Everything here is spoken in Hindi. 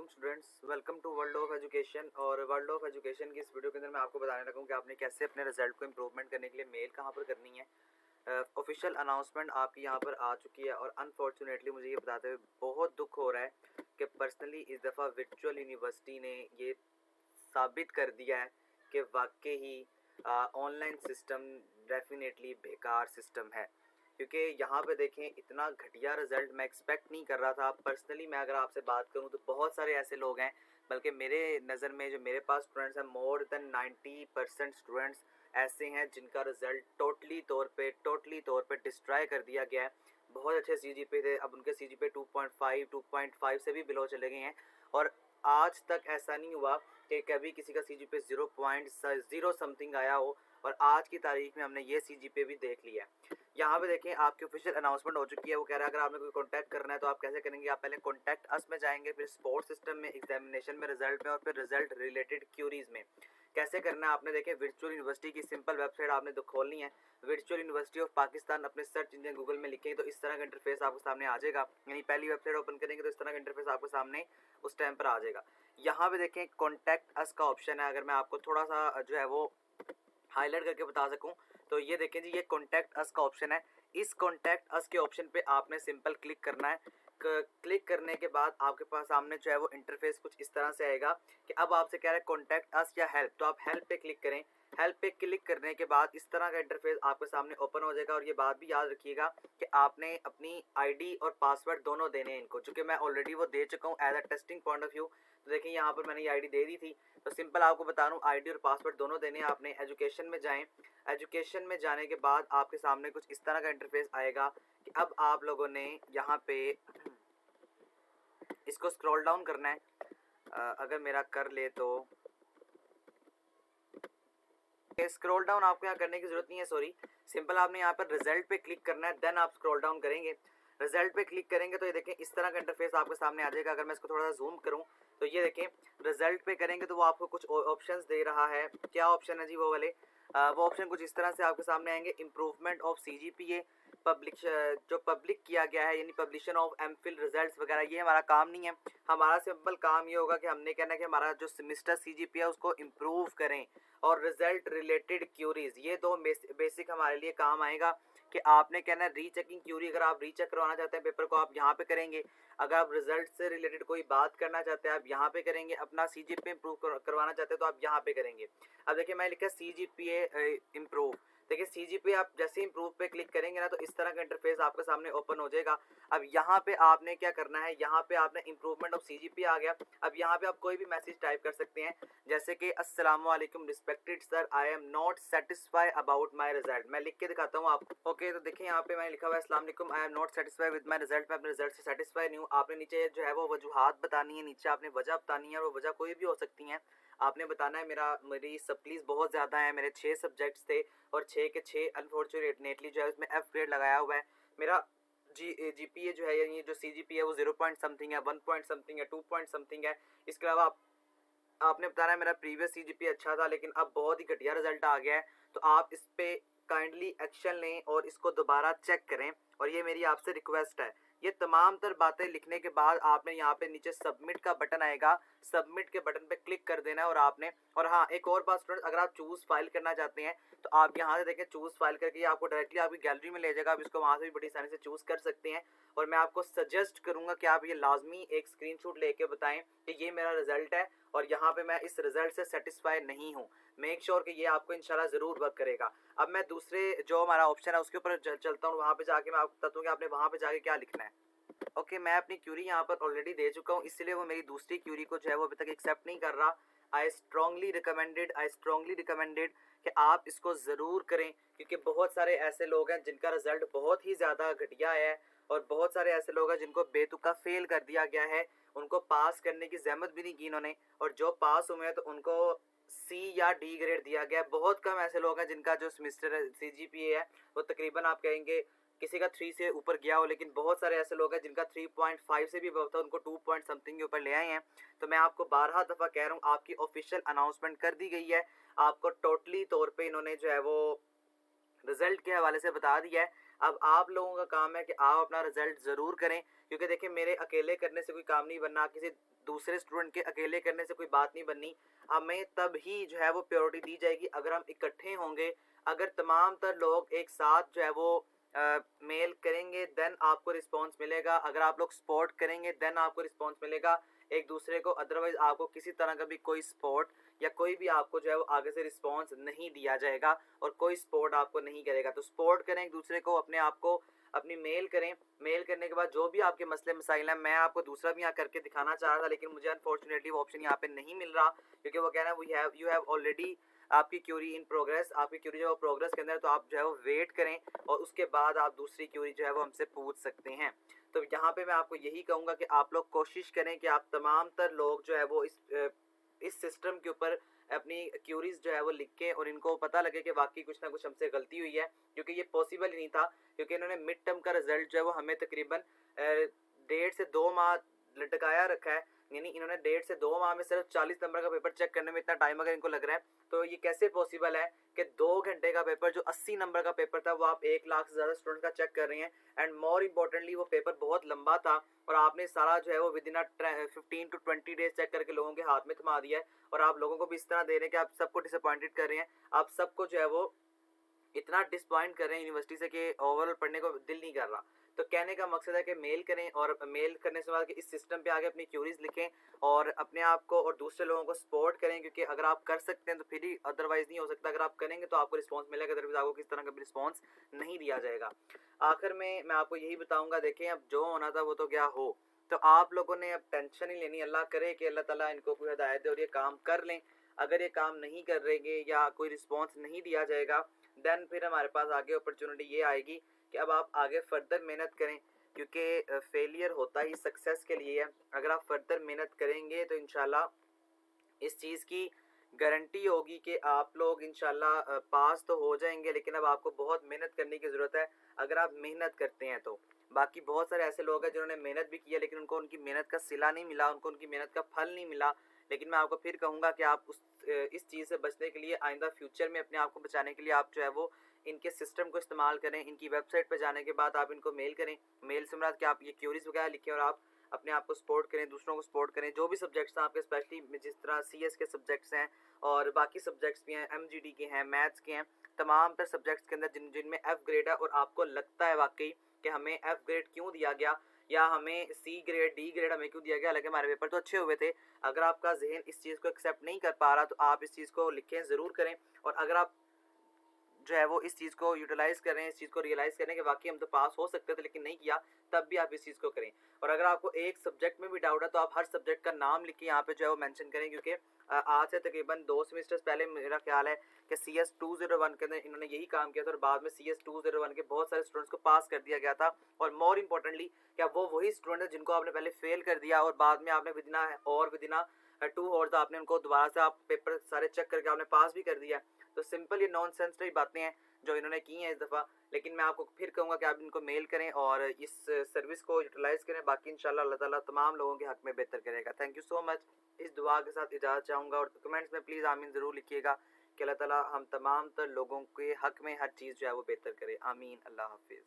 Students, welcome to world of education. और वर्ल्ड ऑफ एजुकेशन की इस वीडियो के अंदर मैं आपको बताने लगा हूँ कि आपने कैसे अपने रिजल्ट को इम्प्रूवमेंट करने के लिए मेल कहाँ पर करनी है। ऑफिशियल अनाउंसमेंट आपकी यहाँ पर आ चुकी है और अनफॉर्चुनेटली मुझे ये बताते हुए बहुत दुख हो रहा है कि पर्सनली इस दफ़ा वर्चुअल यूनिवर्सिटी ने ये साबित कर दिया है कि वाकई ही ऑनलाइन सिस्टम डेफिनेटली बेकार सिस्टम है। क्योंकि यहाँ पे देखें, इतना घटिया रिजल्ट मैं एक्सपेक्ट नहीं कर रहा था। पर्सनली मैं अगर आपसे बात करूँ तो बहुत सारे ऐसे लोग हैं, बल्कि मेरे नज़र में जो मेरे पास स्टूडेंट्स हैं, मोर देन 90% स्टूडेंट्स ऐसे हैं जिनका रिज़ल्ट टोटली तौर पे डिस्ट्रॉय कर दिया गया है। बहुत अच्छे CGPA थे, अब उनके CGPA 2.5 से भी बिलो चले गए हैं। और आज तक ऐसा नहीं हुआ कि कभी किसी का CGPA 0.0 समथिंग आया हो, और आज की तारीख में हमने ये CGPA भी देख लिया है। यहाँ पे देखें, आपकी ऑफिशियल अनाउंसमेंट हो चुकी है। वो कह रहा है अगर आपने कोई कॉन्टैक्ट करना है तो आप कैसे करेंगे। आप पहले कॉन्टैक्ट अस में जाएंगे, फिर स्पोर्ट्स सिस्टम में, एग्जामिनेशन में, रिजल्ट में, और फिर रिजल्ट रिलेटेड क्यूरीज में। कैसे करना है आपने देखें, वर्चुअल यूनिवर्सिटी की सिंपल वेबसाइट आपने तो खोलनी है। वर्चुअल यूनिवर्सिटी ऑफ पाकिस्तान अपने सर्च इंजन गूगल में लिखेंगे तो इस तरह का इंटरफेस आपको सामने आ जाएगा। यानी पहली वेबसाइट ओपन करेंगे तो इस तरह का इंटरफेस आपको सामने उस टाइम पर आ जाएगा। यहाँ पे देखें, कॉन्टैक्ट अस का ऑप्शन है। अगर मैं आपको थोड़ा सा जो है वो हाईलाइट करके बता सकूं तो ये देखें जी, ये कॉन्टैक्ट अस का ऑप्शन है। इस कॉन्टैक्ट अस के ऑप्शन पे आपने सिंपल क्लिक करना है। क्लिक करने के बाद आपके पास सामने जो है वो इंटरफेस कुछ इस तरह से आएगा कि अब आपसे कह रहा है कॉन्टैक्ट अस या हेल्प, तो आप हेल्प पे क्लिक करें। हेल्प पे क्लिक करने के बाद इस तरह का इंटरफेस आपके सामने ओपन हो जाएगा। और ये बात भी याद रखिएगा कि आपने अपनी आईडी और पासवर्ड दोनों देने हैं इनको, चूँकि मैं ऑलरेडी वो दे चुका हूँ as a testing point of view. तो देखिए, यहाँ पर मैंने ये आईडी दे दी थी, तो सिंपल आपको बता रहा हूँ, आईडी और पासवर्ड दोनों देने हैं आपने। एजुकेशन में जाएं। एजुकेशन में जाने के बाद आपके सामने कुछ इस तरह का इंटरफेस आएगा कि अब आप लोगों ने यहाँ पे इसको स्क्रॉल डाउन करना है। अगर मेरा कर ले तो स्क्रॉल डाउन आपको यहाँ करने की जरूरत नहीं है, सॉरी। सिंपल आपने यहाँ पर रिजल्ट पे क्लिक करना है, देन आप स्क्रॉल डाउन करेंगे। रिजल्ट पे क्लिक करेंगे तो ये देखें इस तरह का इंटरफेस आपके सामने आ जाएगा। अगर मैं इसको थोड़ा सा जूम करूँ तो ये देखें, रिजल्ट पे करेंगे तो वो आपको कुछ ऑप्शंस दे रहा है। क्या ऑप्शन है जी? वो वाले वो ऑप्शन कुछ इस तरह से आपके सामने आएंगे। इम्प्रूवमेंट ऑफ CGPA, पब्लिक जो पब्लिक किया गया है, यानी पब्लिशन ऑफ एमफिल रिजल्ट्स वगैरह, ये हमारा काम नहीं है। हमारा सिंपल काम ये होगा कि हमने कहना है कि हमारा जो सेमेस्टर CGPA है उसको इम्प्रूव करें। और रिजल्ट रिलेटेड क्यूरीज, ये दो बेसिक हमारे लिए काम आएगा कि आपने कहना है रीचेकिंग क्यूरी। अगर आप रीचेक करवाना चाहते हैं पेपर को, आप यहाँ पे करेंगे। अगर आप रिजल्ट से रिलेटेड कोई बात करना चाहते हैं, आप यहाँ पे करेंगे। अपना CGPA इम्प्रूव करवाना चाहते हैं तो आप यहाँ पे करेंगे। अब देखिए, मैं लिखा CGPA इम्प्रूव। देखिए, CGPA आप जैसे इम्प्रूव पे क्लिक करेंगे ना तो इस तरह का इंटरफेस आपके सामने ओपन हो जाएगा। अब यहाँ पे आपने क्या करना है, यहाँ पे आपने इम्प्रूवमेंट ऑफ CGPA आ गया। अब यहाँ पे आप कोई भी मैसेज टाइप कर सकते हैं, जैसे कि अस्सलामु अलैकुम respected sir, I am not satisfy about my result. मैं लिख के दिखाता हूँ आपको। ओके, तो देखिए यहाँ पे मैंने लिखा हुआ है अस्सलाम वालेकुम, I am not satisfy with my result. मैं अपने रिजल्ट से सेटिस्फाई नहीं हूँ। आपने नीचे जो है वो वजूहात बतानी है, नीचे आपने वजह बतानी है, और वो वजह कोई भी हो सकती है। आपने बताना है मेरी सब प्लीज बहुत ज़्यादा है, मेरे 6 सब्जेक्ट्स थे और 6 के 6 अनफॉर्चुनेटली जो है उसमें F ग्रेड लगाया हुआ है। मेरा GPA जो है, यानी जो CGPA है वो 0 पॉइंट समथिंग है, 1 पॉइंट समथिंग है, 2 पॉइंट समथिंग है। इसके अलावा आपने बताना है मेरा प्रीवियस CGPA अच्छा था लेकिन अब बहुत ही घटिया रिजल्ट आ गया है। तो आप इस पे काइंडली एक्शन लें और इसको दोबारा चेक करें, और ये मेरी आपसे रिक्वेस्ट है। ये तमाम तर बातें लिखने के बाद आपने यहाँ पे नीचे सबमिट का बटन आएगा, सबमिट के बटन पे क्लिक कर देना है। और हाँ, एक और बात स्टूडेंट, अगर आप चूज फाइल करना चाहते हैं तो आप यहाँ से देखें, चूज फाइल करके आपको डायरेक्टली आपकी गैलरी में ले जाएगा। आप इसको वहाँ से भी बड़ी आसानी से चूज कर सकते हैं। और मैं आपको सजेस्ट करूंगा कि आप ये लाजमी एक स्क्रीनशॉट लेके बताएं कि ये मेरा रिजल्ट है और यहाँ पे मैं इस रिजल्ट से सेटिस्फाई नहीं हूँ। मेक श्योर कि ये आपको इंशाल्लाह ज़रूर वर्क करेगा। अब मैं दूसरे जो हमारा ऑप्शन है उसके ऊपर चलता हूँ। वहाँ पे जाके मैं आपको बताता हूँ कि आपने वहाँ पे जाके क्या लिखना है। ओके, मैं अपनी क्यूरी यहाँ पर ऑलरेडी दे चुका हूँ, इसलिए वो मेरी दूसरी क्यूरी को जो है वो अभी तक एक्सेप्ट नहीं कर रहा। आई स्ट्रांगली रिकमेंडेड कि आप इसको ज़रूर करें, क्योंकि बहुत सारे ऐसे लोग हैं जिनका रिजल्ट बहुत ही ज़्यादा घटिया है, और बहुत सारे ऐसे लोग हैं जिनको बेतुका फेल कर दिया गया है। उनको पास करने की जहमत भी नहीं की इन्होंने, और जो पास हुए हैं तो उनको C या D ग्रेड दिया गया है। बहुत कम ऐसे लोग हैं जिनका जो सेमेस्टर CGPA है वो तकरीबन आप कहेंगे किसी का 3 से ऊपर गया हो, लेकिन बहुत सारे ऐसे लोग हैं जिनका 3.5 से भी बहुत था, उनको 2 पॉइंट समथिंग के ऊपर ले आए हैं। तो मैं आपको 12 दफ़ा कह रहा हूँ, आपकी ऑफिशियल अनाउंसमेंट कर दी गई है। आपको टोटली तौर पे इन्होंने जो है वो रिजल्ट के हवाले से बता दिया है। अब आप लोगों का काम है कि आप अपना रिजल्ट ज़रूर करें, क्योंकि देखिए, मेरे अकेले करने से कोई काम नहीं बनना। किसी दूसरे स्टूडेंट के अकेले करने से कोई बात नहीं बननी। हमें तब ही जो है वो प्रायोरिटी दी जाएगी अगर हम इकट्ठे होंगे, अगर तमाम तर लोग एक साथ जो है वो मेल करेंगे देन आपको रिस्पांस मिलेगा। अगर आप लोग सपोर्ट करेंगे देन आपको रिस्पांस मिलेगा एक दूसरे को, अदरवाइज आपको किसी तरह का भी कोई सपोर्ट या कोई भी आपको जो है वो आगे से रिस्पांस नहीं दिया जाएगा और कोई सपोर्ट आपको नहीं करेगा। तो सपोर्ट करें एक दूसरे को, अपने आप को अपनी मेल करें। मेल करने के बाद जो भी आपके मसले मसाइल हैं, मैं आपको दूसरा भी यहाँ करके दिखाना चाह रहा था लेकिन मुझे अनफॉर्चुनेटली वो ऑप्शन यहाँ पे नहीं मिल रहा, क्योंकि वो कह रहा है यू हैव ऑलरेडी आपकी क्यूरी इन प्रोग्रेस। आपकी क्यूरी जो है प्रोग्रेस के अंदर, तो आप जो है वो वेट करें और उसके बाद आप दूसरी क्यूरी जो है वो हमसे पूछ सकते हैं। तो यहाँ पे मैं आपको यही कहूँगा कि आप लोग कोशिश करें कि आप तमाम तर लोग जो है वो इस सिस्टम के ऊपर अपनी क्यूरीज जो है वो लिखें और इनको पता लगे कि वाकई कुछ ना कुछ हमसे गलती हुई है, क्योंकि ये पॉसिबल ही नहीं था। क्योंकि इन्होंने मिड टर्म का रिजल्ट जो है वो हमें तकरीबन 1.5 से 2 माह लटकाया रखा है। यानी इन्होंने 1.5 से 2 माह में सिर्फ 40 नंबर का पेपर चेक करने में इतना टाइम अगर इनको लग रहा है, तो ये कैसे पॉसिबल है कि 2 घंटे का पेपर जो 80 नंबर का पेपर था वो आप 1 लाख से ज़्यादा स्टूडेंट का चेक कर रहे हैं। एंड मोर इम्पोर्टेंटली वो पेपर बहुत लंबा था और आपने सारा जो है वो within 15 to 20 days check करके लोगों के हाथ में थमा दिया है। और आप लोगों को भी इस तरह दे रहे हैं कि आप सबको डिसअपॉइंटेड कर रहे हैं, आप सबको जो है वो इतना डिसपॉइंट कर रहे हैं यूनिवर्सिटी से कि ओवरऑल पढ़ने को दिल नहीं कर रहा। तो कहने का मकसद है कि मेल करें और मेल करने से बाद कि इस सिस्टम पे आगे अपनी क्यूरीज लिखें और अपने आप को और दूसरे लोगों को सपोर्ट करें, क्योंकि अगर आप कर सकते हैं तो फिर ही, अदरवाइज नहीं हो सकता। अगर आप करेंगे तो आपको रिस्पांस मिलेगा, अदरवाइज आपको किस तरह का भी रिस्पांस नहीं दिया जाएगा। आखिर में मैं आपको यही बताऊंगा, देखें अब जो होना था वो तो क्या हो, तो आप लोगों ने अब टेंशन ही लेनी। अल्लाह करे कि अल्लाह ताला इनको कोई हिदायत दे और ये काम कर लें। अगर ये काम नहीं कर रहेंगे या कोई रिस्पांस नहीं दिया जाएगा देन फिर हमारे पास आगे अपॉर्चुनिटी ये आएगी कि अब आप आगे फर्दर मेहनत करें, क्योंकि फेलियर होता ही सक्सेस के लिए है। अगर आप फर्दर मेहनत करेंगे तो इंशाल्लाह इस चीज़ की गारंटी होगी कि आप लोग इंशाल्लाह पास तो हो जाएंगे, लेकिन अब आपको बहुत मेहनत करने की ज़रूरत है अगर आप मेहनत करते हैं तो। बाकी बहुत सारे ऐसे लोग हैं जिन्होंने मेहनत भी किया लेकिन उनको उनकी मेहनत का सिला नहीं मिला, उनको उनकी मेहनत का फल नहीं मिला। लेकिन मैं आपको फिर कहूँगा कि आप इस चीज़ से बचने के लिए, आइंदा फ्यूचर में अपने आप को बचाने के लिए आप जो है वो इनके सिस्टम को इस्तेमाल करें। इनकी वेबसाइट पर जाने के बाद आप इनको मेल करें। मेल से मुराद कि आप ये क्यूरीज वगैरह लिखें और आप अपने आप को सपोर्ट करें, दूसरों को सपोर्ट करें। जो भी सब्जेक्ट्स हैं आपके, स्पेशली जिस तरह CS के सब्जेक्ट्स हैं और बाकी सब्जेक्ट्स भी हैं, MGD के हैं, मैथ्स के हैं, तमाम तर सब्जेक्ट्स के अंदर जिनमें F ग्रेड है और आपको लगता है वाकई कि हमें F ग्रेड क्यों दिया गया या हमें C ग्रेड D ग्रेड हमें क्यों दिया गया, हालांकि हमारे पेपर तो अच्छे हुए थे। अगर आपका जहन इस चीज़ को एक्सेप्ट नहीं कर पा रहा तो आप इस चीज़ को लिखें ज़रूर करें। और अगर आप जो है वो इस चीज़ को यूटिलाइज़ करें, इस चीज़ को रियलाइज़ करें कि वाकई हम तो पास हो सकते थे लेकिन नहीं किया, तब भी आप इस चीज़ को करें। और अगर आपको एक सब्जेक्ट में भी डाउट है तो आप हर सब्जेक्ट का नाम लिख के यहाँ पे जो है वो मेंशन करें, क्योंकि आज से तकरीबन 2 सेमेस्टर्स पहले मेरा ख्याल है कि CS 201 के अंदर इन्होंने यही काम किया था और बाद में CS 201 के बहुत सारे स्टूडेंट्स को पास कर दिया गया था। और मोर इम्पोर्टेंटली क्या वो वही स्टूडेंट है जिनको आपने पहले फेल कर दिया और बाद में आपने विदिना 2 और आपने उनको दोबारा से आप पेपर सारे चेक करके आपने पास भी कर दिया। तो सिंपल ये नॉनसेंस की बातें हैं जो इन्होंने की हैं इस दफ़ा। लेकिन मैं आपको फिर कहूँगा कि आप इनको मेल करें और इस सर्विस को यूटिलाइज़ करें। बाकी इंशाल्लाह अल्लाह ताला तमाम लोगों के हक़ में बेहतर करेगा। Thank you so much. इस दुआ के साथ इजाज़त चाहूँगा और कमेंट्स में प्लीज़ आमीन ज़रूर लिखिएगा कि अल्लाह ताला हम तमाम तर लोगों के हक़ में हर चीज़ जो है वो बेहतर करे। आमीन। अल्लाह हाफिज़।